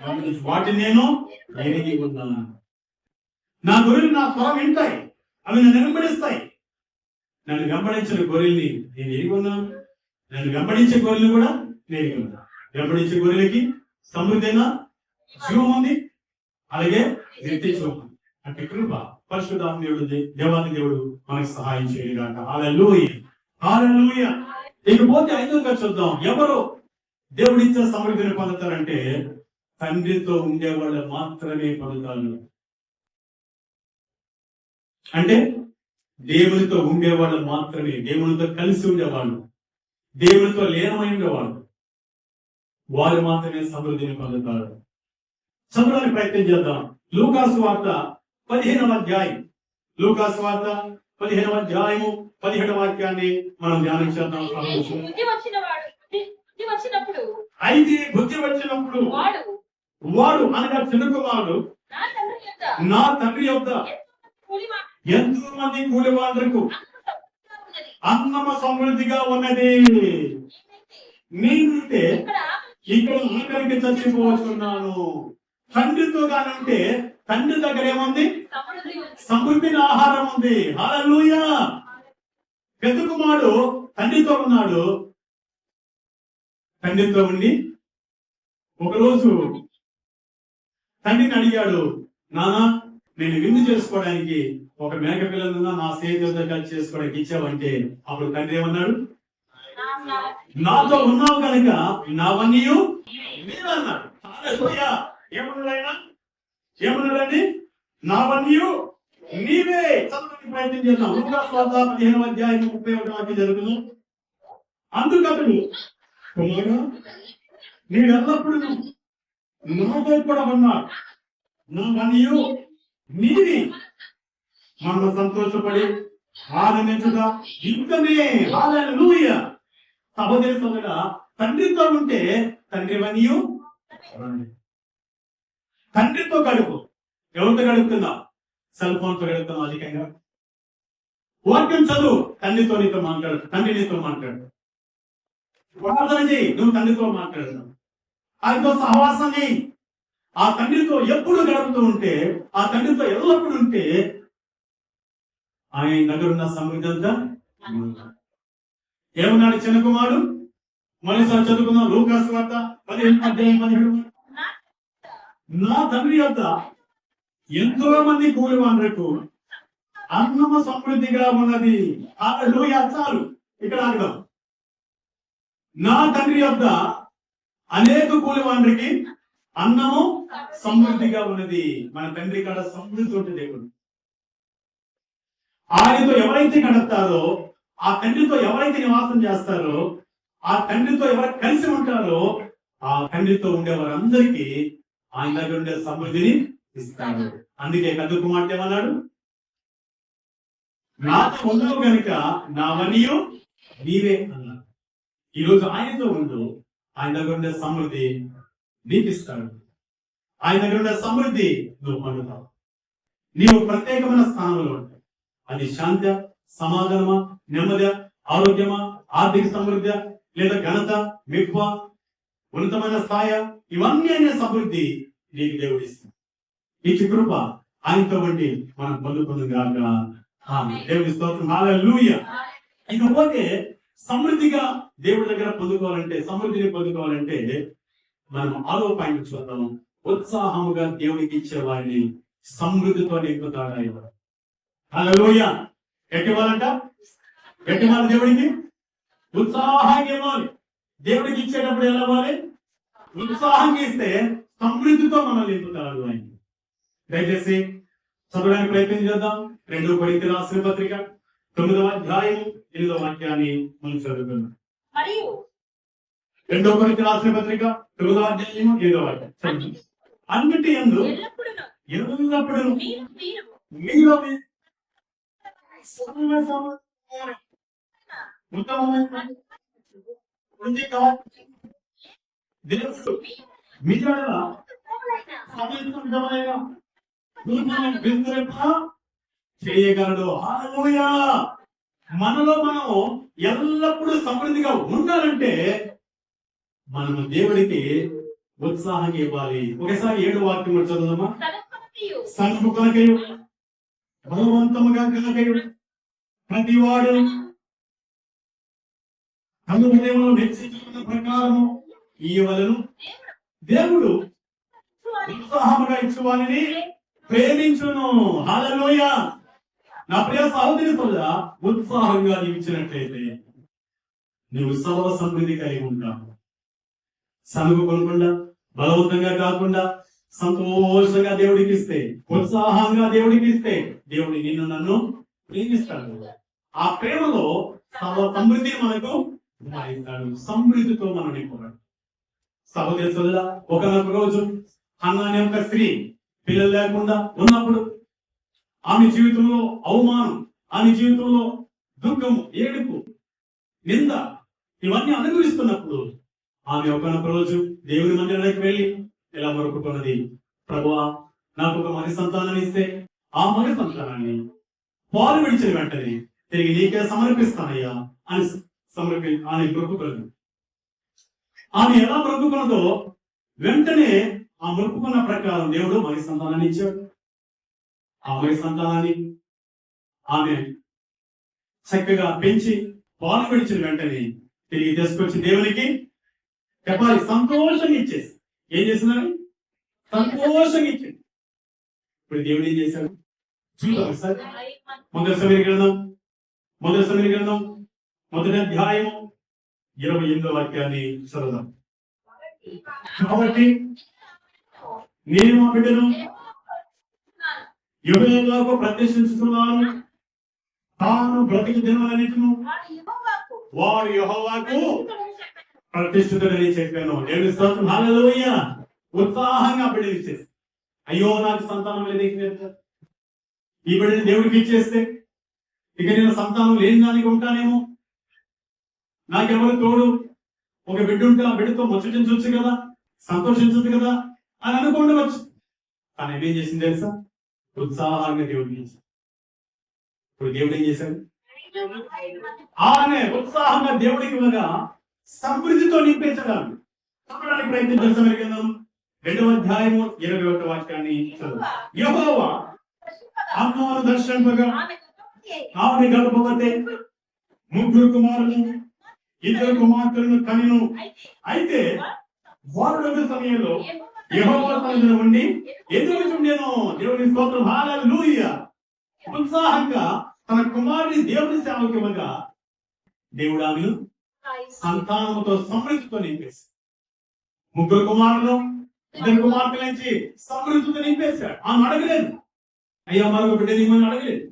గమనించు, వాటిని నేను ఎరిగి ఉన్నాను. నా గొర్రెలు నా స్వరం వింటాయి, అవి నన్ను వెంబడిస్తాయి. నన్ను వెంబడించిన గొర్రెల్ని నేను ఎరిగి ఉన్నాను, నన్ను వెంబడించే గొర్రెలు కూడా నేను ఎరిగి ఉన్నాను. వెంబడించే గొర్రెలకి సమృద్ధైన జీవం ఉంది, అలాగే నిత్య జీవం ఉంది. అంటే కృప పరిశుద్ధాత్మ దేవుడు, దేవాది దేవుడు మనకు సహాయం చేయగాక. హల్లెలూయా, హల్లెలూయా. ఇకపోతే 5గా చూద్దాం. ఎవరు దేవుడిచ్చే సమృద్ధిని పొందుతారంటే తండ్రితో ఉండేవాళ్ళు మాత్రమే పొందుతారు. అంటే దేవునితో ఉండేవాళ్ళు మాత్రమే, దేవునితో కలిసి ఉండేవాళ్ళు, దేవునితో లీనమై ఉండేవాళ్ళు, వారు మాత్రమే సమృద్ధిని పొందుతారు. చదవడానికి ప్రయత్నం చేద్దాం. లూకాసు వార్త 15వ అధ్యాయం, లూకాసు వార్త 15వ అధ్యాయము 17వ వాక్యాన్ని మనం ధ్యానం చేద్దాం. అయితే బుద్ధి వచ్చినప్పుడు వాడు అనగా చిన్న కుమారుడు నా తండ్రి యొద్ద ఎంతో మంది కూలి వాళ్ళకు అన్నము సమృద్ధిగా ఉన్నది, నేనైతే ఇక్కడ ఆఖరికి చచ్చిపోతున్నాను. తండ్రితో కానంటే తండ్రి దగ్గర ఏముంది? సమృద్ధిని ఆహారం ఉంది. హల్లెలూయా. పెద్ద కుమారుడు తండ్రితో ఉన్నాడు. తండ్రితో ఉండి ఒకరోజు తండ్రిని అడిగాడు, నానా నేను విందు చేసుకోవడానికి ఒక మేక పిల్లలను నా స్నేహితులతో కలిసి చేసుకోవడానికి ఇచ్చావంటే, అప్పుడు తండ్రి ఏమన్నాడు? నాతో ఉన్నావు కనుక నావన్నీ నీవన్నాడు. హల్లెలూయా. ఏమన్నాడు ఆయన? ఏమన్నాడండి? నావన్నీ నీవే. చదవడానికి ప్రయత్నం చేద్దాం. లూకాసు వార్త 15వ అధ్యాయం 31వ వాక్యం జరుగుతుంది. అందుకతడు, కుమారా నేను ఎల్లప్పుడూ నాతో కూడా ఉన్నాడు, నావన్నీ నీవి. మన సంతోషపడి ఆనందించుగా యుద్ధమే. హల్లెలూయా. సహోదరి సోదరుడా, తండ్రితో ఉంటే తండ్రివన్నీ తండ్రితో గడుపు. ఎవరితో గడుపుతున్నావు? సెల్ ఫోన్ తో గడుపుతున్నావు అధికంగా. వాక్యం చదువు, తండ్రితో నీతో మాట్లాడు, తండ్రి నీతో మాట్లాడు. ప్రార్థన చేయి, నువ్వు తండ్రితో మాట్లాడుతున్నావు. ఆయనతో సహవాసం చేయి. ఆ తండ్రితో ఎప్పుడు గడుపుతూ ఉంటే, ఆ తండ్రితో ఎల్లప్పుడు ఉంటే ఆయన దగ్గర ఉన్న సమృద్ధి అంతా. ఏమన్నాడు చిన్న కుమారుడు? మరోసారి చదువుకుందాం. లూకాసు వార్త 15వ అధ్యాయం 17. నా తండ్రి యొద్ద ఎంతో మంది కూలి వాళ్ళకు అన్నము సమృద్ధిగా ఉన్నది. హల్లెలూయా. చాలు, ఇక్కడ ఆగుదాం. నా తండ్రి యొద్ద అనేక కూలి వాళ్ళకి అన్నము సమృద్ధిగా ఉన్నది. మన తండ్రి కాడ సమృద్ధి ఉంటుంది. దేవుడు ఆయనతో ఎవరైతే గడుపుతారో, ఆ తండ్రితో ఎవరైతే నివాసం చేస్తారో, ఆ తండ్రితో ఎవరు కలిసి ఉంటారో, ఆ తండ్రితో ఉండే వారందరికీ ఆయన దగ్గర ఉండే సమృద్ధిని ఇస్తాడు. అందుకే పెద్ద కుమార్తె ఏమన్నాడు? నాతో ఉండవు కనుక నావన్నీ నీవే అన్నాడు. ఈరోజు ఆయనతో ఉండు, ఆయన దగ్గర ఉండే సమృద్ధి నీకు ఇస్తాడు. ఆయన దగ్గర ఉండే సమృద్ధి నువ్వు పొందుతావు. నీవు ప్రత్యేకమైన స్థానంలో ఉంటావు. అది శాంత, సమాధానమా, నెమ్మది, ఆరోగ్యమా, ఆర్థిక సమృద్ధి, లేదా ఘనత, మెప్పు, ఉన్నతమైన స్థాయి, ఇవన్నీ అనే సమృద్ధి నీకు దేవుడు ఇస్తుంది. ఈ కృప ఆయనతో ఉండి మనం పొందుకుందాం. దేవుడి స్తోత్రం. హల్లెలూయా. ఇకపోతే సమృద్ధిగా దేవుడి దగ్గర పొందుకోవాలంటే, సమృద్ధిని పొందుకోవాలంటే మనం 6వ పాయింట్ చూద్దాం. ఉత్సాహముగా దేవుడికి ఇచ్చే వారిని సమృద్ధితో నింపుతాడు ఆయన. హల్లెలూయా. ఎట్టివ్వాలంట? ఎట్టివ్వాలి? దేవుడికి ఉత్సాహంగా ఇవ్వాలి. దేవుడికి ఇచ్చేటప్పుడు ఎలా ఇవ్వాలి? ఉత్సాహంగా ఇస్తే సమృద్ధితో మనం నింపుతాడు ఆయన. దయచేసి చదవడానికి ప్రయత్నం చేద్దాం. 2 కొరింథీయులకు రాసిన పత్రిక 9వ అధ్యాయం 8వ వాక్యాన్ని మనం చదువుకుందాం. 2 కొరింథీయులకు రాసిన పత్రిక 9వ అధ్యాయం 8వ వాక్యం. అన్నిటి యందు ఎల్లప్పుడూ మీలో దేవుడు మీ చేయగలడు. హల్లెలూయా. మనలో మనం ఎల్లప్పుడూ సమృద్ధిగా ఉండాలంటే మనము దేవుడికి ఉత్సాహంగా ఇవ్వాలి. ఒకసారి 7వ వాక్యం చదువుదామా. సనుగు కొనకయు బలవంతముగా కలకయు ప్రతివాడు తన హృదయంలో నిశ్చయించుకున్న ప్రకారము ఇయ్యవలెను. దేవుడు ఉత్సాహముగా ఇచ్చువానిని ప్రేమించును. హల్లెలూయా. నా ప్రియ సహోదరి సోదరా, ఉత్సాహంగా జీవించినట్లయితే నువ్వు సర్వ సమృద్ధి కలిగి ఉంటావు. సనుగు కొనకుండా, బలవంతంగా కాకుండా, సంతోషంగా దేవుడికి ఇస్తే, ఉత్సాహంగా దేవుడికి ఇస్తే, దేవుడు నిన్ను నన్ను ప్రేమిస్తాడు. ఆ ప్రేమలో సర్వ సమృద్ధి మనకు ఇస్తాడు. సమృద్ధితో మనం నింపబడు. సహోదరి సోదరా, ఒకనొక రోజు హన్నా అనే ఒక స్త్రీ పిల్లలు లేకుండా ఉన్నప్పుడు, ఆమె జీవితంలో అవమానం, ఆమె జీవితంలో దుఃఖం, ఏడుపు, నింద ఇవన్నీ అనుభవిస్తున్నప్పుడు ఆమె ఒకనొక రోజు దేవుని మందిరానికి వెళ్ళి ఇలా మొరుకుతున్నది, ప్రభువా నాకు ఒక మగ సంతానాన్ని ఇస్తే ఆ మగ సంతానాన్ని పాలు విడిచిన వెంటనే తిరిగి నీకే సమర్పిస్తానయ్యా అని ఆమె మొరుకుతున్నది. ఆమె ఎలా మొరుకుతున్నదో వెంటనే ఆ మొరుకుకున్న ప్రకారం దేవుడు మగ సంతానాన్ని ఇచ్చాడు. ఆ మగ సంతానాన్ని ఆమె చక్కగా పెంచి పాలు విడిచిన వెంటనే తిరిగి తీసుకొచ్చి దేవునికి చెప్పాలి, సంతోషంగా ఇచ్చేసి. ఏం చేస్తున్నారు? సంతోషంగా ఇచ్చింది. ఇప్పుడు దేవుడు ఏం చేశాడు చూద్దాం సార్. మొదటి సమయ గ్రంథం మొదటి అధ్యాయము 28వ వాక్యాన్ని చదువుదాం. కాబట్టి నేను మా బిడ్డను యెహోవాకు ప్రతిష్ఠించుతున్నాను, తాను బ్రతికి దినములన్నిటిను వాడు యెహోవాకు ప్రతిష్ఠితుడని చెప్పాను. దేవుని స్తోత్రం. హల్లెలూయా. ఉత్సాహంగా బిడ్డలు ఇచ్చేసి, అయ్యో నాకు సంతానం లేదు, ఈ బిడ్డని దేవుడికి ఇచ్చేస్తే ఇక నేను సంతానం లేని దానికి ఉంటానేమో, నాకెవరు తోడు, ఒక బిడ్డ ఉంటే ఆ బిడ్డతో ముచ్చటించవచ్చు కదా, సంతోషించవచ్చు కదా అని అనుకోవచ్చు. కానీ ఏం చేసింది తెలుసా? ఉత్సాహంగా దేవుడికి ఇచ్చింది. ఇప్పుడు దేవుడు ఏం చేశాడు? ఆమె ఉత్సాహంగా దేవుడికి ఇవ్వగా సమృద్ధితో నింపించడానికి చెప్పడానికి ప్రయత్నించాం. 2వ అధ్యాయము 21వ వాక్యాన్ని యెహోవా అమ్నోను దర్శింపగా ఆమె గర్భవతి 3 కుమారులు 2 కుమార్తెలను కనెను. అయితే వారు సమయంలో యెహోవా సన్నిధిలో ఉండి ఎదురుచుండెను. దేవుని స్తోత్రం. హల్లెలూయా. ఉత్సాహంగా తన కుమారుని దేవుని సేవకి ఇవ్వగా దేవుడు ఆమెను సంతానముతో సమృద్ధితో నింపేశాడు. 3 కుమారులు 2 కుమార్తెల నుంచి సమృద్ధితో నింపేశాడు. ఆమె అడగలేదు, అయ్యా మరొక బిడ్డని మనం అడగలేదు.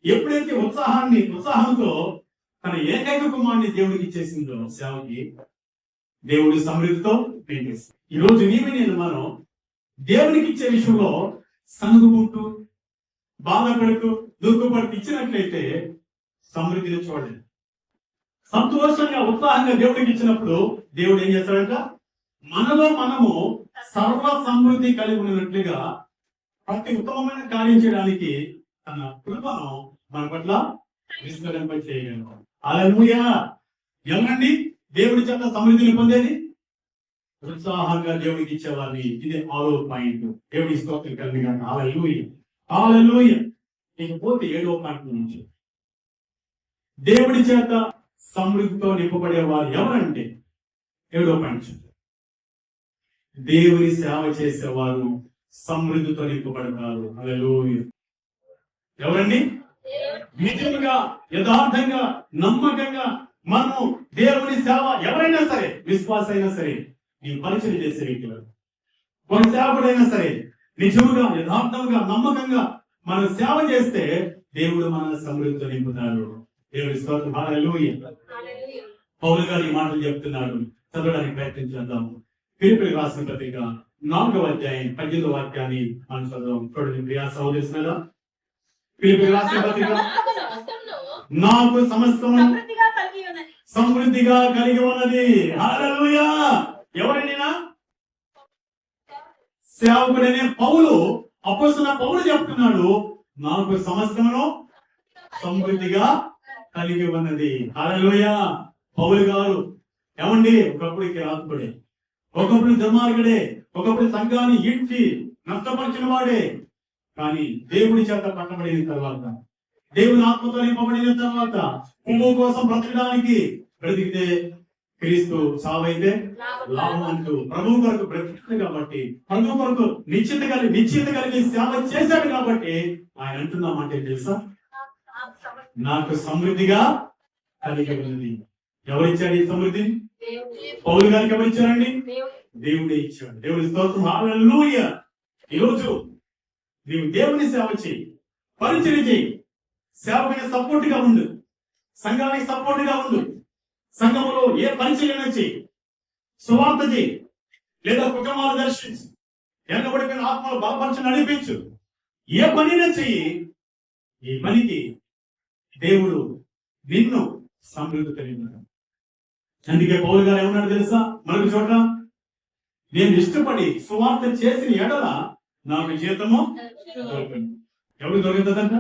ఎప్పుడైతే ఉత్సాహంతో తన ఏకైక కుమారుని దేవుడికి ఇచ్చేసిందో సేవకి, దేవుడి సమృద్ధితో నింపేశాడు. ఈ రోజు నేను మనం దేవునికి ఇచ్చే విషయంలో సనుగుకుంటూ, బాధపడుతూ, దుఃఖపడుతూ ఇచ్చినట్లయితే సమృద్ధిని చూడండి. సంతోషంగా ఉత్సాహంగా దేవుడికి ఇచ్చినప్పుడు దేవుడు ఏం చేస్తాడంట? మనలో మనము సర్వ సమృద్ధి కలిగి ఉన్నట్లుగా ప్రతి ఉత్తమమైన కార్యం చేయడానికి తన కృపను మన పట్ల విస్తరింప చేయగలరు. హల్లెలూయా. ఎవరండి దేవుడి చేత సమృద్ధిని పొందేది? ఉత్సాహంగా దేవుడికి ఇచ్చేవారిని. ఇది 6వ పాయింట్. దేవుడి స్తోత్రం కలిగిన. హల్లెలూయా. హల్లెలూయా. ఇకపోతే 7వ పాయింట్ నుంచి, దేవుడి చేత సమృద్ధితో నింపబడేవారు ఎవరంటే 7వ పాయింట్, దేవుని సేవ చేసేవారు సమృద్ధితో నింపబడతారు. హల్లెలూయా. ఎవరండి? నిజంగా, యథార్థంగా, నమ్మకంగా మనము దేవుని సేవ ఎవరైనా సరే, విశ్వాస అయినా సరే, నీ పరిచయం చేసే వ్యక్తులు, ఒక సేవకుడైనా సరే, నిజంగా, యథార్థంగా, నమ్మకంగా మనం సేవ చేస్తే దేవుడు మన సమృద్ధితో నింపుతాడు. దేవుని స్తోత్రం. హల్లెలూయా. పౌలు గారు ఈ మాటలు చెప్తున్నాడు. చదవడానికి ప్రయత్నించేద్దాము. ఫిలిప్పీయులకు రాసిన పత్రిక 4వ అధ్యాయం 18వ వాక్యాన్ని మనం చదువుదాం. చూడండి ప్రియా సహోదరులారా, ఫిలిప్పీయులకు రాసిన పత్రిక, నాకు సమస్తం సమృద్ధిగా కలిగి ఉన్నది. హల్లెలూయా. ఎవరండినా? సేవకుడనే పౌలు, అపోస్తలుడైన పౌలు చెప్తున్నాడు, నాకు సమస్తమును సమృద్ధిగా కలిగి ఉన్నది. హల్లెలూయా. పౌలు గారు ఏమండి ఒకప్పుడు కిరాతకుడే, ఒకప్పుడు దుర్మార్గుడే, ఒకప్పుడు సంఘాన్ని ఈడ్చి నష్టపరిచిన వాడే. కానీ దేవుడి చేత పట్టబడిన తర్వాత, దేవుని ఆత్మతో నింపబడిన తర్వాత, ప్రభు కోసం బ్రతకడానికి బ్రతికితే క్రీస్తు సావైతే లాభం అంటూ ప్రభు కొరకు బ్రతికాడు కాబట్టి, ప్రభు కొరకు నిశ్చిత కలిగి సేవ చేశాడు కాబట్టి ఆయన అంటున్నామంటే తెలుసా, నాకు సమృద్ధిగా కలిగి ఉన్నది. ఎవరిచ్చాడు ఈ సమృద్ధి? పౌలు గారికి ఎవరిచ్చారండి? దేవుడే ఇచ్చాడు. దేవుడి స్తోత్రం, హల్లెలూయా. ఈరోజు నీవు దేవుని సేవ చేయి, పరిచయం చేయి, సేవకి సపోర్ట్ గా ఉండు, సంఘానికి సపోర్ట్ గా ఉండు. సంఘములో ఏ పరిచయం చేయి, సువార్త చేయి, లేదా కుటుంబాలు దర్శించు, వెనకబడిపోయిన ఆత్మలు బలపరచు, నడిపించు. ఏ పనినే చెయ్యి. ఈ పనికి దేవుడు నిన్ను సమృద్ధి కలిగి. అందుకే పౌలు గారు ఏమన్నాడు తెలుసా? మరొక చోట, నేను ఇష్టపడి సువార్త చేసిన ఎడల నాకు జీతము దొరకదు. ఎవరు దొరుకుతుందంట?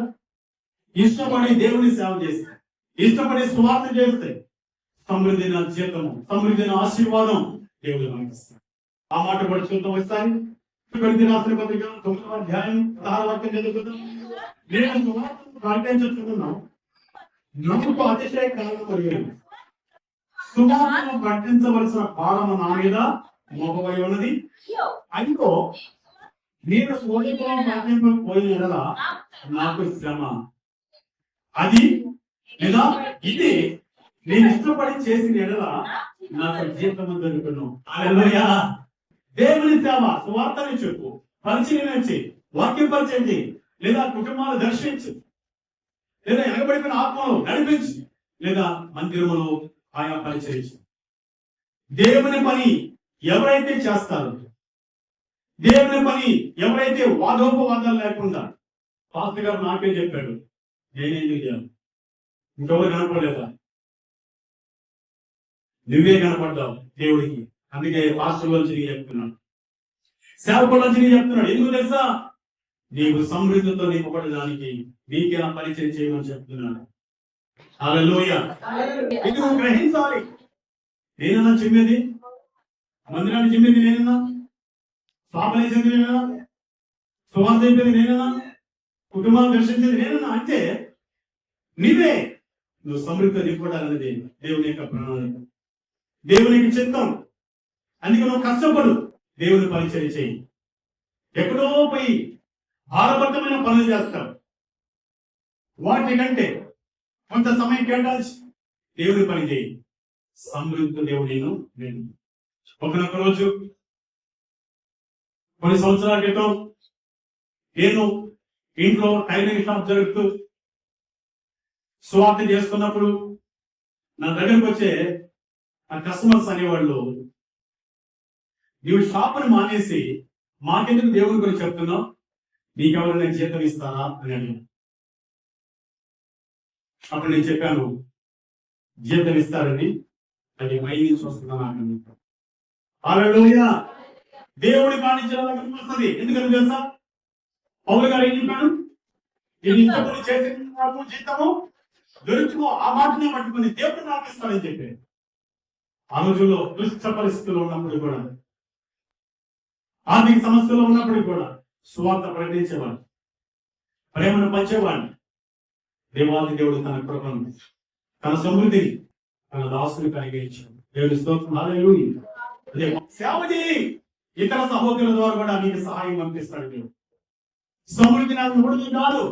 ఇష్టపడి దేవుని సేవ చేస్తే, ఇష్టపడి సువార్త చేస్తే సమృద్ధిన జీతము, సమృద్ధిన ఆశీర్వాదం దేవుడు మనకి ఇస్తాడు. ఆ మాట కూడా చూద్దాం ఒకసారి. రాసిన పత్రిక 9వ అధ్యాయం 16వ వాక్యం చదువుకుందాం. నేను సువార్తను ప్రకటించుతున్నాను, నాకు అతిశయ కాలం కలిగింది. సువార్తను ప్రకటించవలసిన భారము నా మీద మోపబడి ఉన్నది. అయిపో నేను సోదరులను ప్రకటించకపోయిన ఎడల నాకు శ్రమ. అది లేదా ఇది నేను ఇష్టపడి చేసిన ఎడల నాకు జీతము దొరుకును. హల్లెలూయా. దేవుని సేవ, సువార్తని చెప్పు, పరిచయం చేయి, వాక్యం పరిచయం చేయి, లేదా కుటుంబాలు దర్శించు, లేదా ఎనగబడిపోయిన ఆత్మలు నడిపించు, లేదా మందిరములు ఆయా పరిచయించు. దేవుని పని ఎవరైతే చేస్తారో, దేవుని పని ఎవరైతే వాదోపవాదాలు లేకుండా, పాస్టర్ గారు నాకే చెప్పాడు, నేనేం చేయాలి, ఇంకెవరు కనపడలేదా? నువ్వే కనపడ్డావు దేవుడికి. అందుకే పాస్టర్లోంచి నీకు చెప్తున్నాడు, సేవకులోంచి నీకు చెప్తున్నాడు. ఎందుకు తెలుసా? నీవు సమృద్ధితో నింపబడడానికి నీకే ఆ పరిచయం చేయమని చెప్తున్నాడు. హల్లెలూయా. ఇది నువ్వు గ్రహించాలి. నేనన్నా చిమ్మేది, మందిరాన్ని చిమ్మేది నేనన్నా, స్వాపలేసేది నేనన్నా, సువార్త చెప్పేది నేనన్నా, కుటుంబాన్ని దర్శించేది నేనన్నా. అంటే నీవే నువ్వు సమృద్ధితో నింపడాలన్నది దేవుని యొక్క ప్రణాళిక, దేవునికి చిత్తం. అందుకే నువ్వు కష్టపడు, దేవుని పరిచయం చేయి. ఎక్కడో పోయి భారభరితమైన పనులు చేస్తావు, వాటికంటే కొంత సమయం కేటాయించి దేవుని పని చేయి. సమృద్ధి దేవుడు నేను ఒకనొక రోజు కొన్ని సంవత్సరాల క్రితం నేను ఇంట్లో టైలరింగ్ షాప్ జరుగుతూ సువార్త చేసుకున్నప్పుడు నా దగ్గరకు వచ్చే ఆ కస్టమర్స్ అనేవాళ్ళు, నీవు షాపుని మానేసి మాకెందుకు దేవుని గురించి చెప్తున్నావు, నీకెవరైనా జీతం ఇస్తారా అని అడిగాను. అప్పుడు నేను చెప్పాను, జీతం ఇస్తారని, అది పై నుంచి వస్తున్నాను. హల్లెలూయా. దేవుడి కానించడానికి వస్తుంది. ఎందుకని తెలుసా? పౌలు గారు ఏం చెప్పాడు? ఇది ఇష్టపడి చేసిన జీతము దొరుకుతుందో ఆ మాటనే పట్టుకుని దేవుడు నాకు ఇస్తాడని చెప్పాడు. ఆ రోజుల్లో క్లిష్ట పరిస్థితుల్లో ఉన్నప్పుడు కూడా, ఆర్థిక సమస్యలో ఉన్నప్పుడు కూడా సువార్త ప్రకటించేవాడు, ప్రేమను పంచేవాడిని. దేవాది దేవుడు తన కృపను, తన సమృద్ధిని తన దాసుని కలిగించాడు. దేవుడి స్తోత్రం, హల్లెలూయా. అదే సేవ చేయి, ఇతర సహోదరుల ద్వారా కూడా నీకు సహాయం పంపిస్తాడు. దేవుడు సమృద్ధి నాకు మూడు కాదు,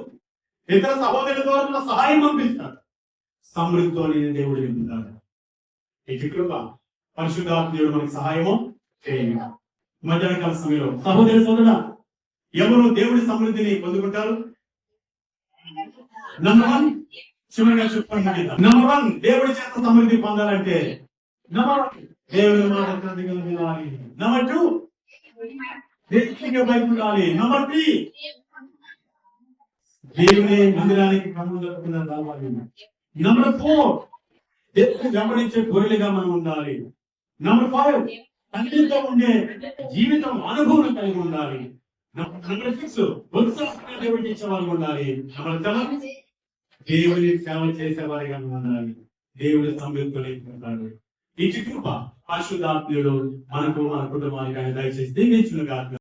ఇతర సహోదరుల ద్వారా సహాయం పంపిస్తాడు. సమృద్ధితో నేను దేవుడు నింపుతాడు. ఈ కృప పరిశుద్ధాత్మ దేవుడు మనకి సహాయము చేయండి. మధ్యాహ్నకాల సమయంలో సహోదరి సోదరుడా, ఎవరు దేవుడి సమృద్ధిని పొందుకుంటారు? నంబర్ 1, చివరిగా చెప్పండి. నంబర్ 1, దేవుడి చేత సమృద్ధి పొందాలంటే నంబర్ 1 దేవుని మాట వినాలి. నంబర్ 2 దేవునికి భయపడాలి. నంబర్ 3 దేవుని మందిరానికి క్రమంగా రావాలి. నంబర్ 4 దేవుని గమనించే గొర్రెలుగా మనం ఉండాలి. నంబర్ 5 తండ్రితో ఉండే జీవితం అనుభవం కలిగి ఉండాలి. నంబర్ 6 ఉత్సాహంగా దేవుడికి ఇచ్చేవాళ్ళు ఉండాలి. నంబర్ 7 దేవుని సేవ చేసేవారిగా ఉండాలి. దేవుడి సమృద్ధి ఉంటాడు. ఈ కృప పరిశుద్ధాత్మీయుడు మనకు మన కుటుంబానికి ఆయన దయచేసి దీవించునుగాక.